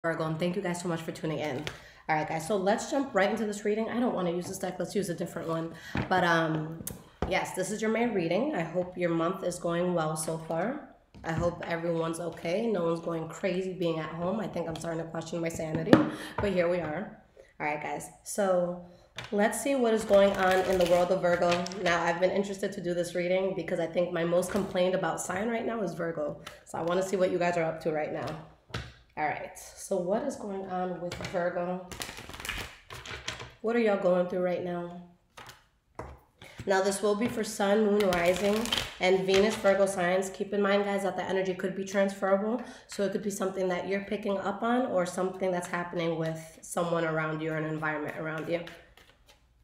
Virgo, and thank you guys so much for tuning in. All right, guys, so let's jump right into this reading. I don't want to use this deck. Let's use a different one. But yes, this is your May reading. I hope your month is going well so far. I hope everyone's okay. No one's going crazy being at home. I think I'm starting to question my sanity, but here we are. All right, guys, so let's see what is going on in the world of Virgo. Now, I've been interested to do this reading because I think my most complained about sign right now is Virgo. So I want to see what you guys are up to right now. All right, so what is going on with Virgo? What are y'all going through right now? Now, this will be for Sun, Moon, Rising, and Venus Virgo signs. Keep in mind, guys, that the energy could be transferable. So it could be something that you're picking up on or something that's happening with someone around you or an environment around you.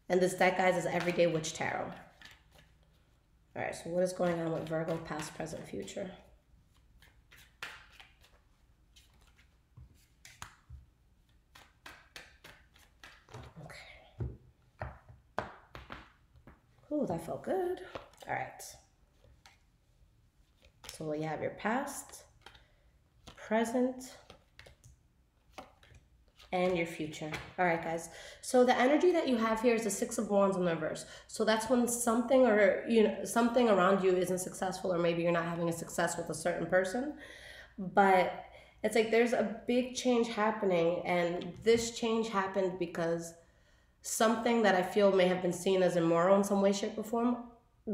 And this deck, guys, is Everyday Witch Tarot. All right, so what is going on with Virgo, past, present, future? Ooh, that felt good. All right. So we have your past, present, and your future. All right, guys. So the energy that you have here is the Six of Wands in the reverse. So that's when something or something around you isn't successful, or maybe you're not having a success with a certain person. But it's like there's a big change happening, and this change happened because something that I feel may have been seen as immoral in some way, shape, or form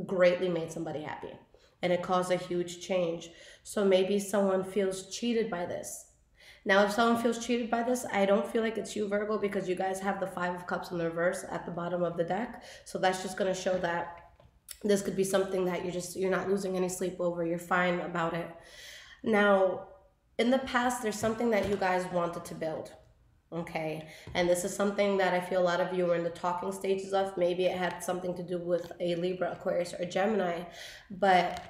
greatly made somebody happy. And it caused a huge change. So maybe someone feels cheated by this. Now, if someone feels cheated by this, I don't feel like it's you, Virgo, because you guys have the Five of Cups in the reverse at the bottom of the deck. So that's just going to show that this could be something that you're not losing any sleep over. You're fine about it. Now, in the past, there's something that you guys wanted to build. Okay, and this is something that I feel a lot of you were in the talking stages of. Maybe it had something to do with a Libra, Aquarius, or Gemini, but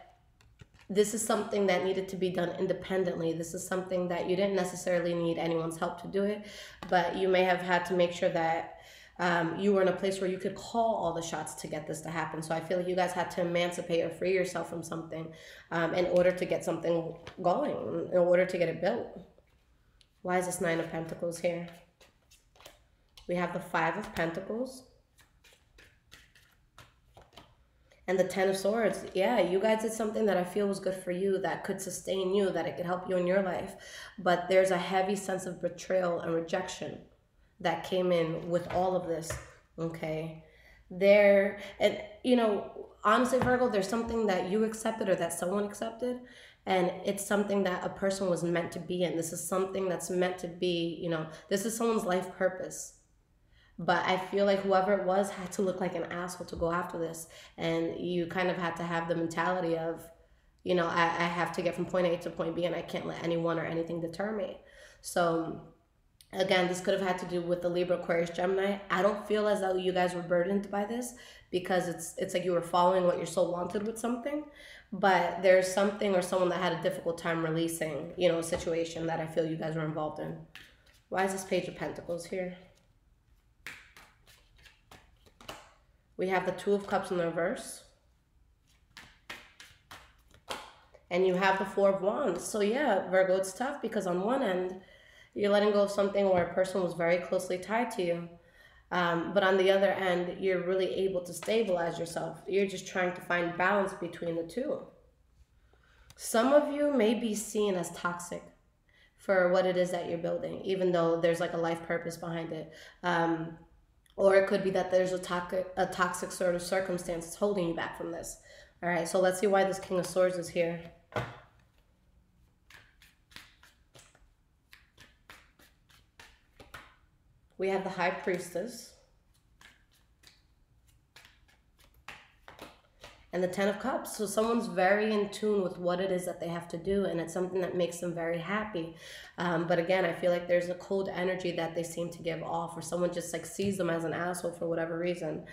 this is something that needed to be done independently. This is something that you didn't necessarily need anyone's help to do it, but you may have had to make sure that you were in a place where you could call all the shots to get this to happen. So I feel like you guys had to emancipate or free yourself from something in order to get something going, in order to get it built. Why is this Nine of Pentacles here? We have the Five of Pentacles. And the Ten of Swords. Yeah, you guys did something that I feel was good for you, that could sustain you, that it could help you in your life. But there's a heavy sense of betrayal and rejection that came in with all of this, okay? And honestly, Virgo, there's something that you accepted or that someone accepted, and it's something that a person was meant to be in. This is something that's meant to be, this is someone's life purpose. But I feel like whoever it was had to look like an asshole to go after this. And you kind of had to have the mentality of, I have to get from point A to point B, and I can't let anyone or anything deter me. So again, this could have had to do with the Libra, Aquarius, Gemini. I don't feel as though you guys were burdened by this, because it's like you were following what your soul wanted with something. But there's something or someone that had a difficult time releasing, a situation that I feel you guys were involved in. Why is this Page of Pentacles here? We have the Two of Cups in the reverse. And you have the Four of Wands. So yeah, Virgo, it's tough because on one end, you're letting go of something where a person was very closely tied to you. But on the other end, you're really able to stabilize yourself. You're just trying to find balance between the two. Some of you may be seen as toxic for what it is that you're building, even though there's like a life purpose behind it. Or it could be that there's a toxic sort of circumstance that's holding you back from this. All right, so let's see why this King of Swords is here. We have the High Priestess. And the Ten of Cups. So someone's very in tune with what it is that they have to do, and it's something that makes them very happy. But again, I feel like there's a cold energy that they seem to give off, or someone just like sees them as an asshole for whatever reason.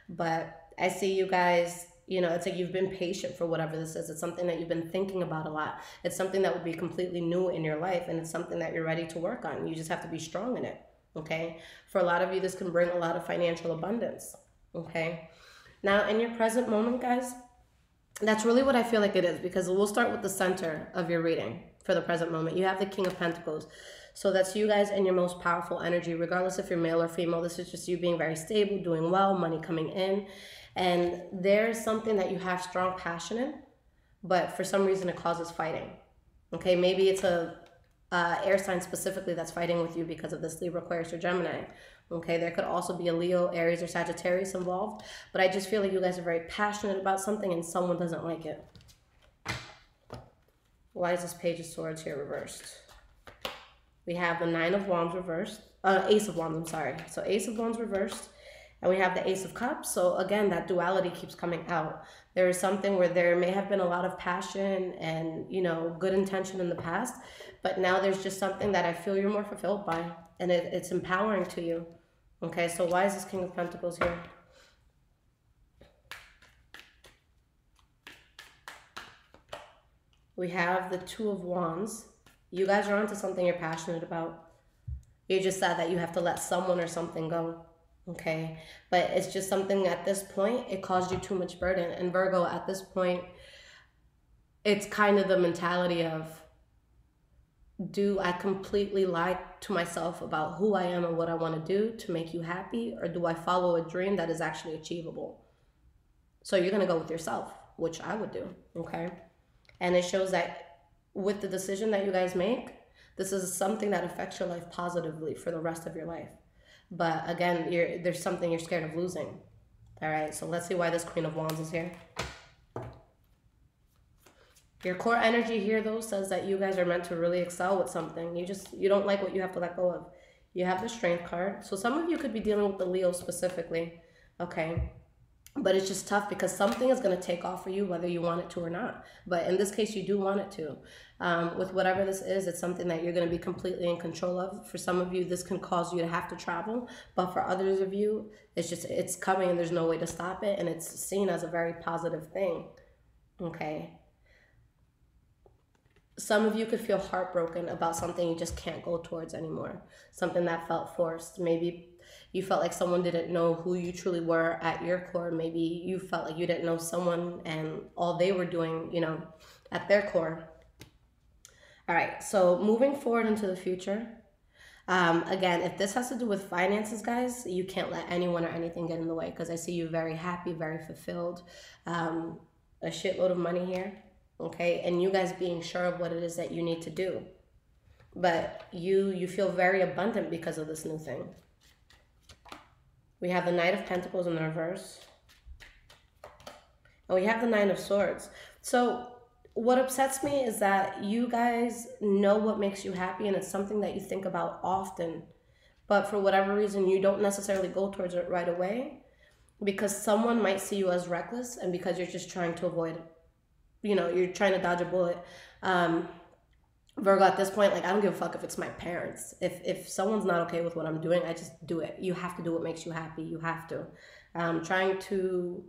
But I see you guys, it's like you've been patient for whatever this is. It's something that you've been thinking about a lot. It's something that would be completely new in your life, and it's something that you're ready to work on. You just have to be strong in it. Okay, for a lot of you, this can bring a lot of financial abundance. Okay, now in your present moment, guys, that's really what I feel like it is, because we'll start with the center of your reading for the present moment. You have the King of Pentacles. So that's you guys in your most powerful energy, regardless if you're male or female. This is just you being very stable, doing well, money coming in. And there's something that you have strong passion in, but for some reason it causes fighting. Okay, maybe it's a air sign specifically that's fighting with you because of this Libra, Aquarius, or Gemini. Okay, there could also be a Leo, Aries, or Sagittarius involved, but I just feel like you guys are very passionate about something and someone doesn't like it. Why is this Page of Swords here reversed? We have the Nine of Wands reversed, Ace of Wands, I'm sorry. So Ace of Wands reversed, and we have the Ace of Cups. So again, that duality keeps coming out. There is something where there may have been a lot of passion and, you know, good intention in the past, but now there's just something that I feel you're more fulfilled by, and it's empowering to you. Okay, so why is this King of Pentacles here? We have the Two of Wands. You guys are onto something you're passionate about. You're just sad that you have to let someone or something go. Okay, but it's just something at this point, it caused you too much burden. And Virgo, at this point, it's kind of the mentality of, do I completely lie to myself about who I am and what I want to do to make you happy? Or do I follow a dream that is actually achievable? So you're going to go with yourself, which I would do. Okay. And it shows that with the decision that you guys make, this is something that affects your life positively for the rest of your life. But again, there's something you're scared of losing. All right. So let's see why this Queen of Wands is here. Your core energy here, though, says that you guys are meant to really excel with something. You don't like what you have to let go of. You have the Strength card. So some of you could be dealing with the Leo specifically, okay? But it's just tough because something is going to take off for you whether you want it to or not. But in this case, you do want it to. With whatever this is, it's something that you're going to be completely in control of. For some of you, this can cause you to have to travel. But for others of you, it's coming and there's no way to stop it. And it's seen as a very positive thing, okay? Some of you could feel heartbroken about something you just can't go towards anymore. Something that felt forced. Maybe you felt like someone didn't know who you truly were at your core. Maybe you felt like you didn't know someone and all they were doing, you know, at their core. All right, so moving forward into the future. Again, if this has to do with finances, guys, you can't let anyone or anything get in the way because I see you very happy, very fulfilled. A shitload of money here. Okay, and you guys being sure of what it is that you need to do. But you feel very abundant because of this new thing. We have the Knight of Pentacles in the reverse. And we have the Nine of Swords. So what upsets me is that you guys know what makes you happy and it's something that you think about often. But for whatever reason, you don't necessarily go towards it right away because someone might see you as reckless and because you're just trying to avoid it. You know, you're trying to dodge a bullet. Virgo, at this point, like, I don't give a fuck if it's my parents. If someone's not okay with what I'm doing, I just do it. You have to do what makes you happy. You have to. Trying to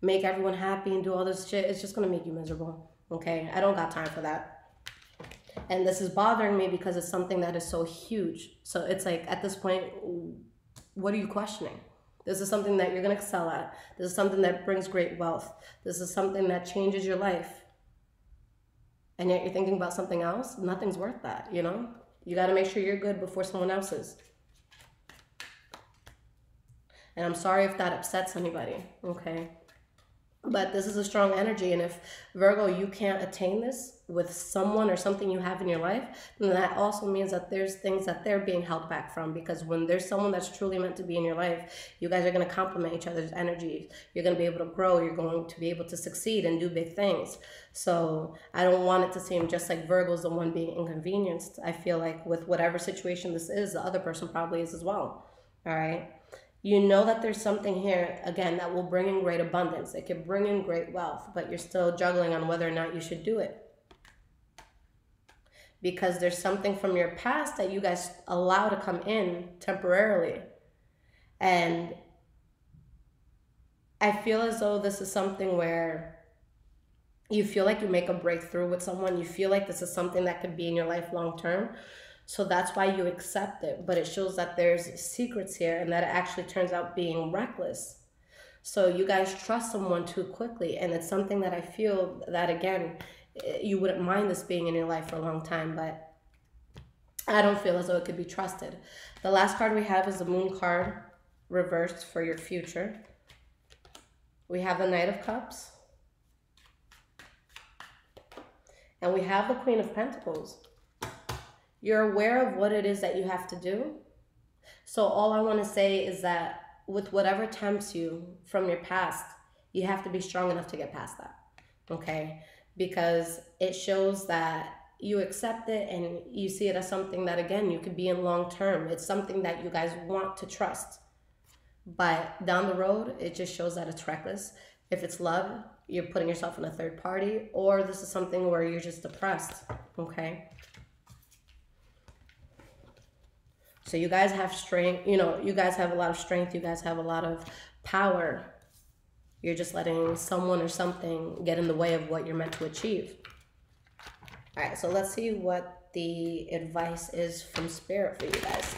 make everyone happy and do all this shit, it's just going to make you miserable. Okay? I don't got time for that. And this is bothering me because it's something that is so huge. So it's like, at this point, what are you questioning? This is something that you're going to excel at. This is something that brings great wealth. This is something that changes your life. And yet you're thinking about something else. Nothing's worth that, you know? You got to make sure you're good before someone else is. And I'm sorry if that upsets anybody, okay? But this is a strong energy. And if, Virgo, you can't attain this with someone or something you have in your life, then that also means that there's things that they're being held back from. Because when there's someone that's truly meant to be in your life, you guys are going to complement each other's energy. You're going to be able to grow. You're going to be able to succeed and do big things. So I don't want it to seem just like Virgo's the one being inconvenienced. I feel like with whatever situation this is, the other person probably is as well. All right. You know that there's something here, again, that will bring in great abundance. It could bring in great wealth, but you're still juggling on whether or not you should do it. Because there's something from your past that you guys allow to come in temporarily. And I feel as though this is something where you feel like you make a breakthrough with someone. You feel like this is something that could be in your life long term. So that's why you accept it. But it shows that there's secrets here and that it actually turns out being reckless. So you guys trust someone too quickly. And it's something that I feel that, again, you wouldn't mind this being in your life for a long time. But I don't feel as though it could be trusted. The last card we have is the Moon card reversed for your future. We have the Knight of Cups. And we have the Queen of Pentacles. You're aware of what it is that you have to do. So all I want to say is that with whatever tempts you from your past, you have to be strong enough to get past that. Okay? Because it shows that you accept it and you see it as something that, again, you could be in long term. It's something that you guys want to trust. But down the road, it just shows that it's reckless. If it's love, you're putting yourself in a third party, or this is something where you're just depressed, okay? So you guys have strength, you know, you guys have a lot of strength, you guys have a lot of power. You're just letting someone or something get in the way of what you're meant to achieve. All right, so let's see what the advice is from Spirit for you guys.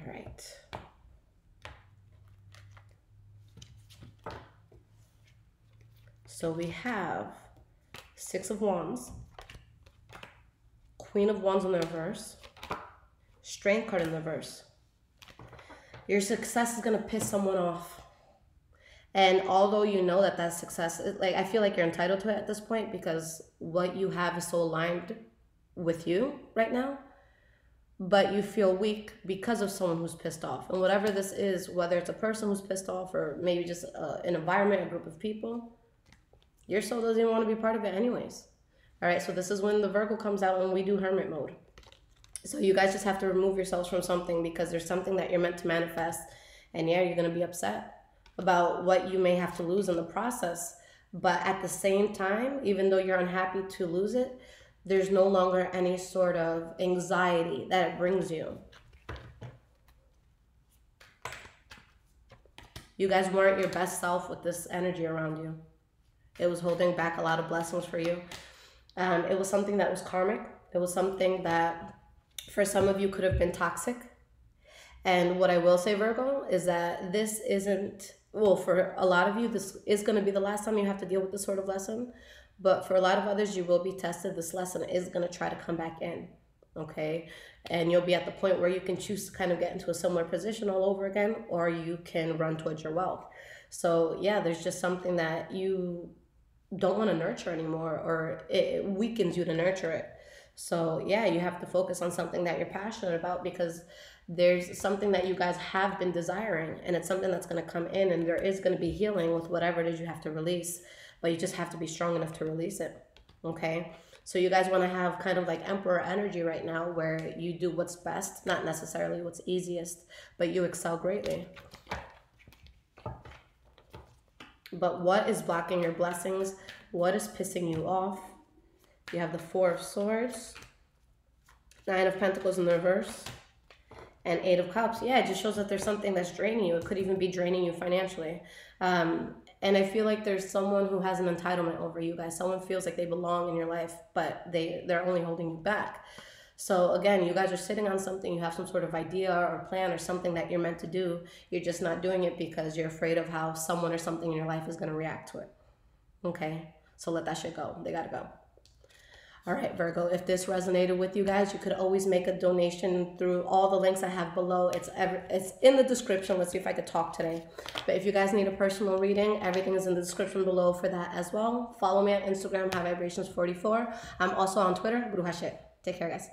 All right. So we have Six of Wands, Queen of Wands in the reverse, Strength card in the reverse. Your success is going to piss someone off. And although you know that that's success, like, I feel like you're entitled to it at this point because what you have is so aligned with you right now. But you feel weak because of someone who's pissed off. And whatever this is, whether it's a person who's pissed off or maybe just an environment, a group of people, your soul doesn't even want to be part of it anyways. All right, so this is when the Virgo comes out and we do Hermit Mode. So you guys just have to remove yourselves from something because there's something that you're meant to manifest. And yeah, you're going to be upset about what you may have to lose in the process. But at the same time, even though you're unhappy to lose it, there's no longer any sort of anxiety that it brings you. You guys weren't your best self with this energy around you. It was holding back a lot of blessings for you. It was something that was karmic. It was something that for some of you could have been toxic. And what I will say, Virgo, is that this isn't, well, for a lot of you, this is going to be the last time you have to deal with this sort of lesson. But for a lot of others, you will be tested. This lesson is going to try to come back in, okay? And you'll be at the point where you can choose to kind of get into a similar position all over again, or you can run towards your wealth. So yeah, there's just something that you don't want to nurture anymore, or it weakens you to nurture it. So yeah, you have to focus on something that you're passionate about because there's something that you guys have been desiring, and it's something that's going to come in, and there is going to be healing with whatever it is you have to release. But you just have to be strong enough to release it, okay? So you guys want to have kind of like Emperor energy right now where you do what's best, not necessarily what's easiest, but you excel greatly. But what is blocking your blessings? What is pissing you off? You have the Four of Swords, Nine of Pentacles in the reverse, and Eight of Cups. Yeah, it just shows that there's something that's draining you. It could even be draining you financially. And I feel like there's someone who has an entitlement over you guys. Someone feels like they belong in your life, but they're only holding you back. So again, you guys are sitting on something. You have some sort of idea or plan or something that you're meant to do. You're just not doing it because you're afraid of how someone or something in your life is going to react to it. Okay? So let that shit go. They got to go. All right, Virgo, if this resonated with you guys, you could always make a donation through all the links I have below. It's in the description. Let's see if I could talk today. But if you guys need a personal reading, everything is in the description below for that as well. Follow me on Instagram, HighVibrations44. I'm also on Twitter, Bruja Shit. Take care, guys.